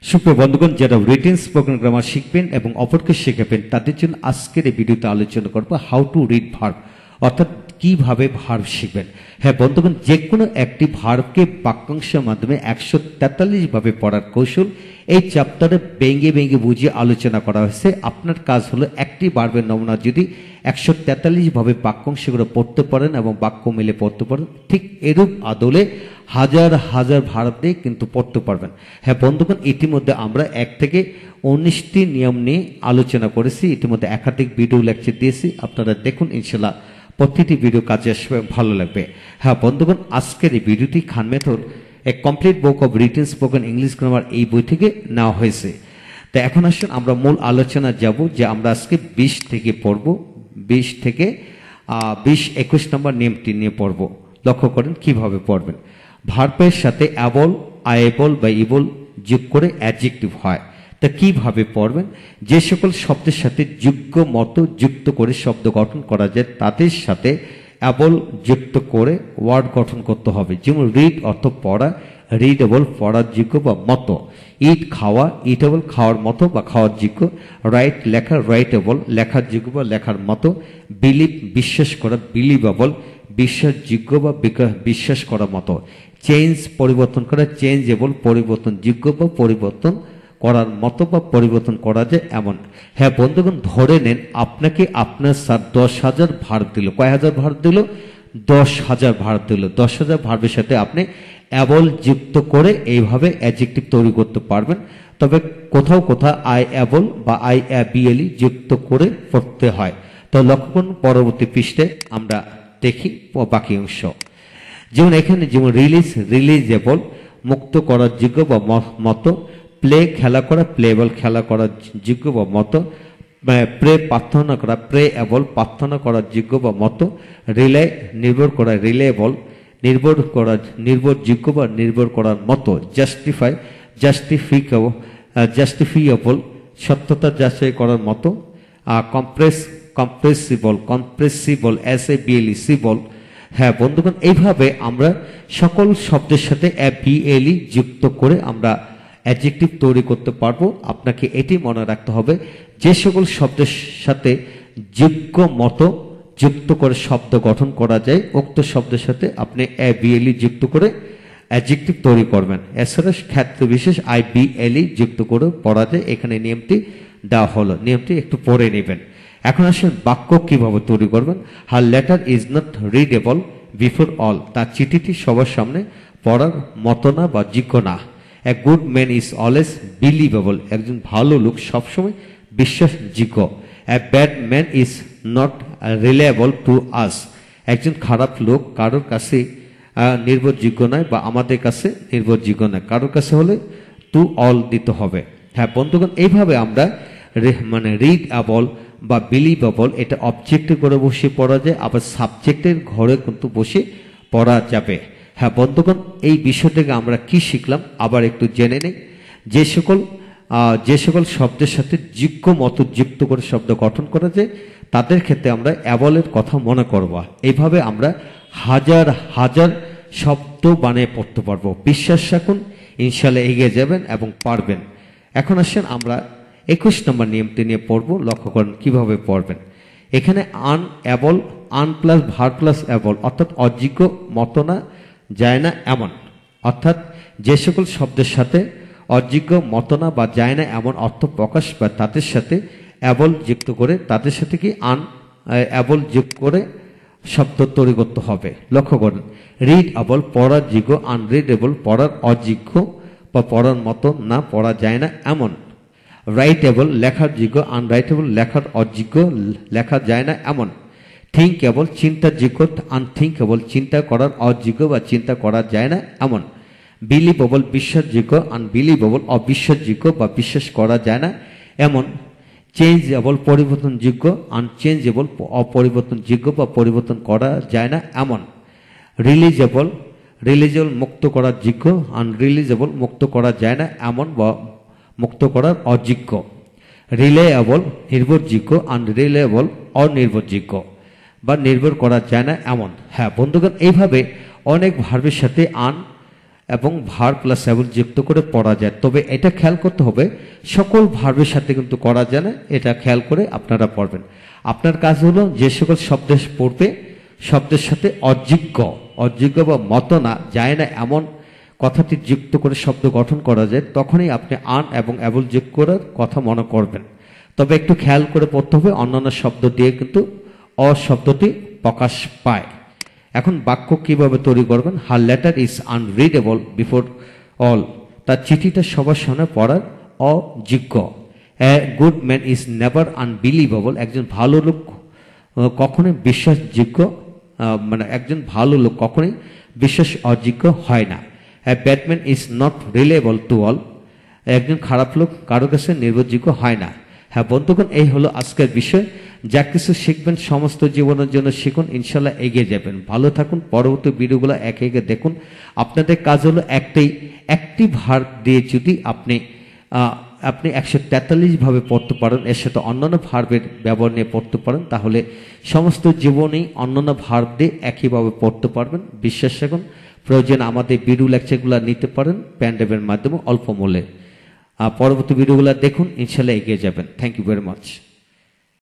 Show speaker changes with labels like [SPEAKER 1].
[SPEAKER 1] সুপ্রিয় বন্ধুগণ, যারা রিটেন স্পোকেন গ্রামার শিখবেন এবং অপরকে শেখাবেন তাদের জন্য আজকের এই ভিডিওতে আলোচনা করব হাউ টু রিড ভার্ব, অর্থাৎ কিভাবে ভার্ব শিখবেন। হ্যাঁ বন্ধুগণ, যে কোনো একটি ভার্বকে বাক্যাংশের মাধ্যমে 143 ভাবে পড়ার কৌশল এই চ্যাপ্টারে ভেঙে ভেঙে বুঝিয়ে আলোচনা করা হয়েছে। আপনার কাজ হলো একটি ভার্বের নমুনা যদি 143 ভাবে বাক্যাংশগুলো পড়তে পারেন এবং বাক্য মিলে পড়তে পারেন, ঠিক এরূপ আদলে হাজার হাজার ভার্ব দিয়ে কিন্তু পড়তে পারবেন। হ্যাঁ বন্ধুগণ, ইতিমধ্যে আমরা 1 থেকে 19টি নিয়ম নিয়ে আলোচনা করেছি। ইতিমধ্যে একাধিক ভিডিও লেকচার দিয়েছি, আপনারা দেখুন, ইনশাল্লাহ প্রতিটি ভিডিও কাজে আসবে, ভালো লাগবে। হ্যাঁ বন্ধুগণ, আজকের এই ভিডিওটি খান মেথড এ complete book of written spoken English grammar এই বই থেকে নেওয়া হয়েছে। তো এখন আসুন আমরা মূল আলোচনা যাব, যে আমরা আজকে 20 থেকে পড়ব, 20 থেকে 20-21 নম্বর নিয়মটি নিয়ে পড়ব। লক্ষ্য করেন কিভাবে পড়বেন। ভার্বের সাথে অ্যাবল, আইএবল বা ইবল যোগ করে অ্যাডজেক্টিভ হয়। তা কিভাবে পড়বেন? যে সকল শব্দের সাথে যোগ্য মতো যুক্ত করে শব্দ গঠন করা যায় তাদের সাথে অ্যাবল যুক্ত করে ওয়ার্ড গঠন করতে হবে। যেমন রিড অর্থ পড়া, রিডেবল পড়ার যোগ্য বা মতো, ইট খাওয়া, ইটেবল খাওয়ার মতো বা খাওয়ার যোগ্য, রাইট লেখা, রাইটেবল লেখার যোগ্য বা লেখার মতো, বিলিভ বিশ্বাস করা, বিলিভেবল বিশ্বাসযোগ্য বা বিশ্বাস করার মতো, চেঞ্জ পরিবর্তন করা, চেঞ্জেবল পরিবর্তন যোগ্য বা পরিবর্তন করার মতো বা পরিবর্তন করা যায় এমন। হ্যাঁ বন্ধুগণ, ধরে নেন আপনাকে আপনার স্যার 10,000 ভার্ব দিল। কয় হাজার ভার্ব দিল? 10,000 ভার্ব দিল। 10,000 ভার্বের সাথে আপনি অ্যাবল যুক্ত করে এইভাবে অ্যাডজেক্টিভ তৈরি করতে পারবেন। তবে কোথাও কোথাও আই অ্যাবল বা আই বিএলই যুক্ত করে পড়তে হয়। তো লক্ষ্য করুন, পরবর্তী পৃষ্ঠে আমরা দেখি বাকি অংশ। যেমন এখানে যেমন রিলিজেবল মুক্ত করার যোগ্য বা মতো, প্লে খেলা করা, প্লেবল খেলা করার যোগ্য বা মতো, প্রে প্রার্থনা করা, প্রেএবল প্রার্থনা করার যোগ্য বা মতো, রিলাই নির্ভর করা, রিলেবল নির্ভরযোগ্য বা নির্ভর করার মতো, জাস্টিফাই জাস্টিফিয়েবল সত্যতা যাচাই করার মতো, কম্প্রেসিবল সিবল। হ্যাঁ বন্ধুগণ, এইভাবে আমরা সকল শব্দের সাথে বিএলই যুক্ত করে আমরা অ্যাডজেক্টিভ তৈরি করতে পারবো। আপনাকে এটি মনে রাখতে হবে, যে সকল শব্দের সাথে যোগ্য মতো যুক্ত করে শব্দ গঠন করা যায়, উক্ত শব্দের সাথে আপনি বিএলই যুক্ত করে অ্যাডজেক্টিভ তৈরি করবেন। এছাড়া ক্ষেত্র বিশেষ বিএলই যুক্ত করে পড়া যায়। এখানে নিয়মটি দেওয়া হলো, নিয়মটি একটু পড়ে নেবেন। এখন আসেন বাক্য কিভাবে তৈরি করবেন। Her letter is not readable before all, তার চিঠিটি সবার সামনে পড়ার মতো না বা যোগ্য না। এ good man is always believable, একজন ভালো লোক সবসময় বিশ্বাসযোগ্য। A bad man is not reliable to us, একজন খারাপ লোক কারোর কাছে নির্ভরযোগ্য নয় বা আমাদের কাছে নির্ভরযোগ্য নয়। কারোর কাছে হলে টু অল দিতে হবে। হ্যাঁ বন্ধুগণ, এইভাবে আমরা রিডেবল বা বিলিভেবল এটা অবজেক্টের ঘরে বসে পড়া যায়, আবার সাবজেক্টের ঘরে কিন্তু বসে পড়া যাবে। হ্যাঁ বন্ধুগণ, এই বিষয় থেকে আমরা কি শিখলাম আবার একটু জেনে নেই। যে সকল শব্দের সাথে যোগ্য মতো যুক্ত করে শব্দ গঠন করা যায় তাদের ক্ষেত্রে আমরা অ্যাবলের কথা মনে করব। এইভাবে আমরা হাজার হাজার শব্দ বানিয়ে পড়তে পারবো। বিশ্বাস রাখুন, ইনশাল্লাহ এগিয়ে যাবেন এবং পারবেন। এখন আসেন আমরা 21 নম্বর নিয়মটি নিয়ে পড়বো। লক্ষ্য করেন কিভাবে পড়বেন। এখানে able, plus verb plus able, অর্থাৎ অযোগ্য মতো না যায় না এমন, অর্থাৎ যে সকল শব্দের সাথে অযোগ্য মতো না বা যায় না এমন অর্থ প্রকাশ পায় তাদের সাথে অ্যাবল যুক্ত করে, তাদের সাথে কি অ্যাবল যুক্ত করে শব্দ তৈরি করতে হবে। লক্ষ্য করেন, রিড অ্যাবল পড়ার যোগ্য, আনরিডেবল পড়ার অযোগ্য বা পড়ার মতো না, পড়া যায় না এমন। রাইটেবল লেখার যোগ্য, আনরাইটেবল লেখার অযোগ্য, লেখা যায় না এমন। থিঙ্কেবল চিন্তার যোগ্য, আনথিঙ্কেবল চিন্তা করার অযোগ্য বা চিন্তা করা যায় না এমন। বিলিভেবল বিশ্বাসযোগ্য, আনবিলিভেবল অবিশ্বাসযোগ্য বা বিশ্বাস করা যায় না এমন। চেঞ্জেবল পরিবর্তনযোগ্য, আনচেঞ্জেবল অপরিবর্তনযোগ্য বা পরিবর্তন করা যায় না এমন। রিলিজেবল মুক্ত করার যোগ্য, আনরিলিজেবল মুক্ত করা যায় না এমন বা মুক্ত করার অযোগ্য। রিলায়েবল নির্ভরযোগ্য, আনরিলায়েবল অনির্ভরযোগ্য বা নির্ভর করা যায় না এমন। হ্যাঁ বন্ধুগণ, এইভাবে অনেক ভার্বের সাথে এবং ভার্ব প্লাস অ্যাবল যুক্ত করে পড়া যায়। তবে এটা খেয়াল করতে হবে সকল ভার্বের সাথে কিন্তু করা যায় না, এটা খেয়াল করে আপনারা পড়বেন। আপনার কাজ হলো যে সকল শব্দ পড়বে শব্দের সাথে অযোগ্য বা মত না যায় না এমন কথাটি যুক্ত করে শব্দ গঠন করা যায়, তখনই আপনি আন এবং অ্যাবল যোগ করার কথা মনে করবেন। তবে একটু খেয়াল করে পড়তে হবে, অন্যান্য শব্দ দিয়ে কিন্তু শব্দটি প্রকাশ পায়। এখন বাক্য কিভাবে তৈরি করবেন? Her letter is unreadable before all, তার চিঠিটা সবার সামনে পড়ার অযোগ্য। A good man is never unbelievable, একজন ভালো লোক কখনোই বিশ্বাসযোগ্য, মানে একজন ভালো লোক কখনোই বিশ্বাস অযোগ্য হয় না। A bad man is not reliable to all, একজন খারাপ লোক কারো কাছে নির্ভরযোগ্য হয় না। হ্যাঁ বন্ধুগণ, এই হলো আজকের বিষয়। যা কিছু শিখবেন সমস্ত জীবনের জন্য শিখুন, ইনশাল্লাহ এগিয়ে যাবেন। ভালো থাকুন, পরবর্তী ভিডিওগুলো একে একে দেখুন। আপনাদের কাজ হলো একটি ভার্ব দিয়ে যদি আপনি 143 ভাবে পড়তে পারেন, এর সাথে অন্যান্য ভার্বের ব্যবহার নিয়ে পড়তে পারেন, তাহলে সমস্ত জীবনেই অন্যান্য ভার্ব দিয়ে একইভাবে পড়তে পারবেন। বিশ্বাস রাখুন, প্রয়োজন আমাদের ভিডিও লেকচারগুলো নিতে পারেন প্যান্ডেবের মাধ্যমে অল্প মূল্যে। পরবর্তী ভিডিওগুলো দেখুন, ইনশাল্লাহ এগিয়ে যাবেন। Thank you very much.